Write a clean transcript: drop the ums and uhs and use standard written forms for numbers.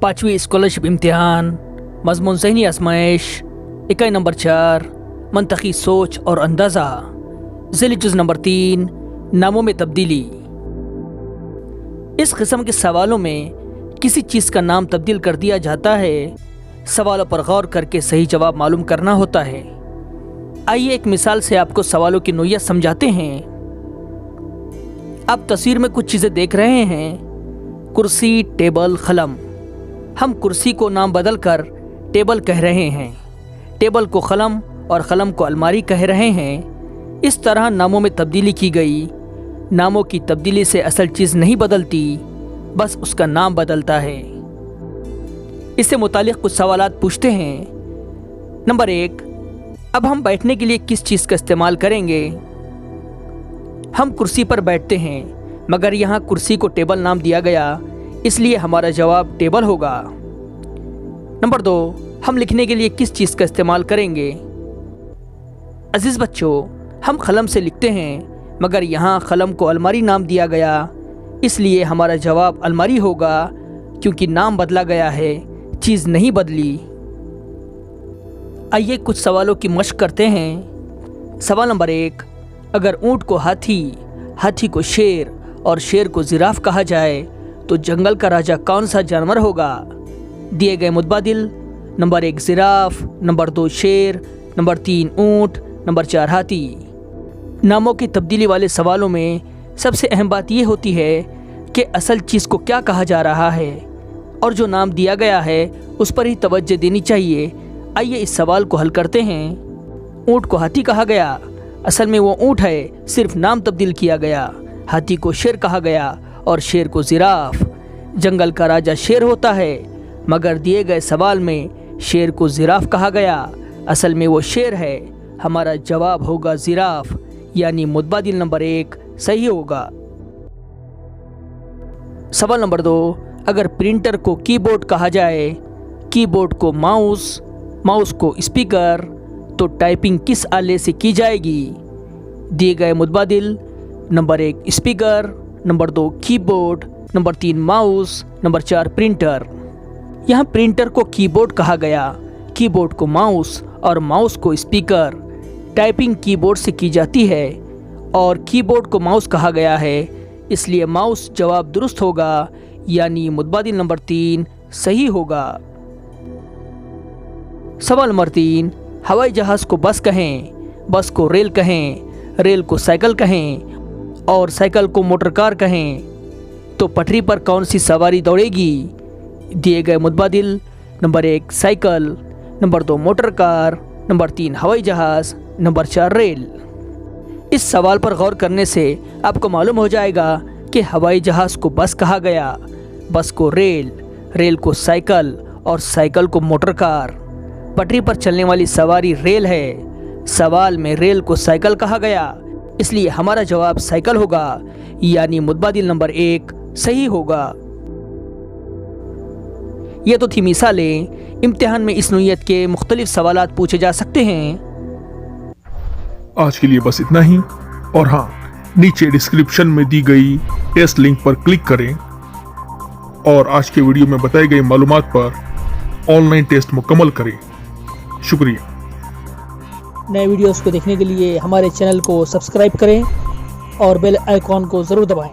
पाँचवीं स्कॉलरशिप इम्तिहान, मज़मून ज़हनी आज़माइश, इकाई नंबर 4, मंतखी सोच और अंदाज़ा, ज़िली जुज़ नंबर 3, नामों में तब्दीली। इस किस्म के सवालों में किसी चीज़ का नाम तब्दील कर दिया जाता है। सवालों पर गौर करके सही जवाब मालूम करना होता है। आइए एक मिसाल से आपको सवालों की नोयत समझाते हैं। आप तस्वीर में कुछ चीज़ें देख रहे हैं, कुर्सी, टेबल, कलम। हम कुर्सी को नाम बदल कर टेबल कह रहे हैं, टेबल को कलम और कलम को अलमारी कह रहे हैं। इस तरह नामों में तब्दीली की गई। नामों की तब्दीली से असल चीज़ नहीं बदलती, बस उसका नाम बदलता है। इससे मुतालिक कुछ सवालात पूछते हैं। नंबर 1, अब हम बैठने के लिए किस चीज़ का इस्तेमाल करेंगे? हम कुर्सी पर बैठते हैं, मगर यहाँ कुर्सी को टेबल नाम दिया गया, इसलिए हमारा जवाब टेबल होगा। नंबर 2, हम लिखने के लिए किस चीज़ का इस्तेमाल करेंगे? अजीज़ बच्चों, हम कलम से लिखते हैं, मगर यहाँ कलम को अलमारी नाम दिया गया, इसलिए हमारा जवाब अलमारी होगा, क्योंकि नाम बदला गया है, चीज़ नहीं बदली। आइए कुछ सवालों की मशक करते हैं। सवाल नंबर 1, अगर ऊँट को हाथी, हाथी को शेर और शेर को जिराफ कहा जाए तो जंगल का राजा कौन सा जानवर होगा? दिए गए मुतबादिल: नंबर 1 जिराफ, नंबर 2 शेर, नंबर 3 ऊँट, नंबर 4 हाथी। नामों की तब्दीली वाले सवालों में सबसे अहम बात यह होती है कि असल चीज़ को क्या कहा जा रहा है, और जो नाम दिया गया है उस पर ही तवज्जो देनी चाहिए। आइए इस सवाल को हल करते हैं। ऊँट को हाथी कहा गया, असल में वो ऊँट है, सिर्फ नाम तब्दील किया गया। हाथी को शेर कहा गया और शेर को जिराफ। जंगल का राजा शेर होता है, मगर दिए गए सवाल में शेर को जिराफ कहा गया, असल में वो शेर है। हमारा जवाब होगा जिराफ, यानी मुतबादिल नंबर 1 सही होगा। सवाल नंबर 2, अगर प्रिंटर को कीबोर्ड कहा जाए, कीबोर्ड को माउस, माउस को स्पीकर, तो टाइपिंग किस आले से की जाएगी? दिए गए मुतबादिल: number 1 speaker, number 2 keyboard, number 3 mouse, number 4 printer. यहाँ प्रिंटर को कीबोर्ड कहा गया, कीबोर्ड को माउस और माउस को स्पीकर। टाइपिंग कीबोर्ड से की जाती है और कीबोर्ड को माउस कहा गया है, इसलिए माउस जवाब दुरुस्त होगा, यानी मुतबादिल नंबर 3 सही होगा। सवाल नंबर 3, हवाई जहाज़ को बस कहें, बस को रेल कहें, रेल को साइकिल कहें और साइकिल को मोटर कार कहें, तो पटरी पर कौन सी सवारी दौड़ेगी? दिए गए मुतबादिल: number 1 cycle, number 2 motor car, number 3 हवाई जहाज़, नंबर 4 रेल। इस सवाल पर गौर करने से आपको मालूम हो जाएगा कि हवाई जहाज़ को बस कहा गया, बस को रेल, रेल को साइकिल और साइकिल को मोटर कार। पटरी पर चलने वाली सवारी रेल है। सवाल में रेल को साइकिल कहा गया, इसलिए हमारा जवाब साइकिल होगा, यानी मुतबादिल नंबर 1 सही होगा। ये तो थी मिसालें। इम्तिहान में इस नोयत के मुख्तलिफ सवालात पूछे जा सकते हैं। आज के लिए बस इतना ही, और हाँ, नीचे डिस्क्रिप्शन में दी गई टेस्ट लिंक पर क्लिक करें और आज के वीडियो में बताई गई मालूमात पर ऑनलाइन टेस्ट मुकम्मल करें। शुक्रिया। नए वीडियोस को देखने के लिए हमारे चैनल को सब्सक्राइब करें और बेल आइकॉन को ज़रूर दबाएं।